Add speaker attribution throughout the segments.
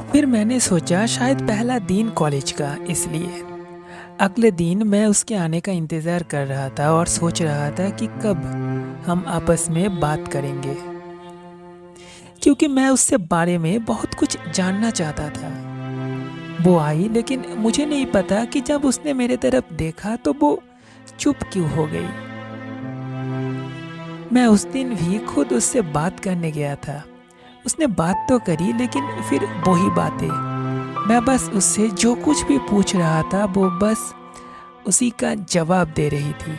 Speaker 1: फिर मैंने सोचा शायद पहला दिन कॉलेज का, इसलिए अगले दिन मैं उसके आने का इंतज़ार कर रहा था और सोच रहा था कि कब हम आपस में बात करेंगे, क्योंकि मैं उससे बारे में बहुत कुछ जानना चाहता था। वो आई, लेकिन मुझे नहीं पता कि जब उसने मेरे तरफ देखा तो वो चुप क्यों हो गई। मैं उस दिन भी खुद उससे बात करने गया था। उसने बात तो करी, लेकिन फिर वही बातें। मैं बस उससे जो कुछ भी पूछ रहा था वो बस उसी का जवाब दे रही थी।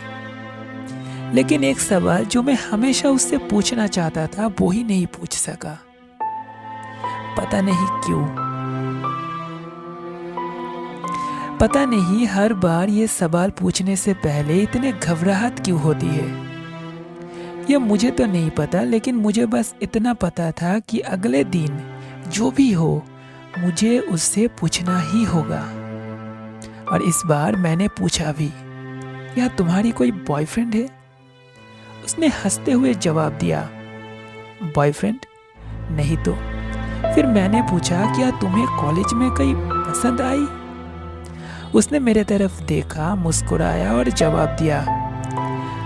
Speaker 1: लेकिन एक सवाल जो मैं हमेशा उससे पूछना चाहता था वो ही नहीं पूछ सका। पता नहीं क्यों। पता नहीं हर बार ये सवाल पूछने से पहले इतने घबराहट क्यों होती है। ये मुझे तो नहीं पता, लेकिन मुझे बस इतना पता था कि अगले दिन जो भी हो मुझे उससे पूछना ही होगा। और इस बार मैंने पूछा भी, क्या तुम्हारी कोई बॉयफ्रेंड है? उसने हंसते हुए जवाब दिया, बॉयफ्रेंड? नहीं तो। फिर मैंने पूछा, क्या तुम्हें कॉलेज में कोई पसंद आई? उसने मेरे तरफ देखा, मुस्कुराया और जवाब दिया,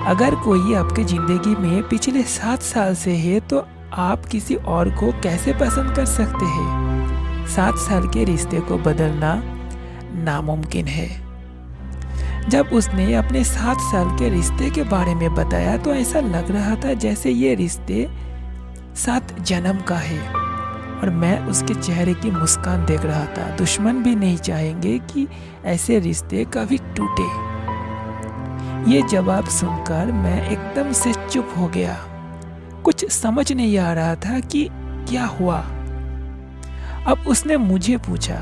Speaker 1: अगर कोई आपके जिंदगी में पिछले 7 साल से है तो आप किसी और को कैसे पसंद कर सकते हैं? 7 साल के रिश्ते को बदलना नामुमकिन है। जब उसने अपने 7 साल के रिश्ते के बारे में बताया तो ऐसा लग रहा था जैसे ये रिश्ते 7 जन्म का है। और मैं उसके चेहरे की मुस्कान देख रहा था। दुश्मन भी नहीं चाहेंगे कि ऐसे रिश्ते कभी टूटे। ये जवाब सुनकर मैं एकदम से चुप हो गया। कुछ समझ नहीं आ रहा था कि क्या हुआ। अब उसने मुझे पूछा,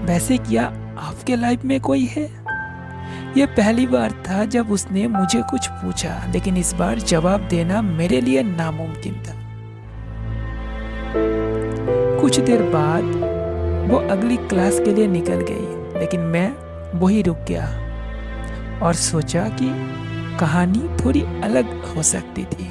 Speaker 1: वैसे क्या आपके लाइफ में कोई है? यह पहली बार था जब उसने मुझे कुछ पूछा, लेकिन इस बार जवाब देना मेरे लिए नामुमकिन था। कुछ देर बाद वो अगली क्लास के लिए निकल गई, लेकिन मैं वही रुक गया और सोचा कि कहानी थोड़ी अलग हो सकती थी।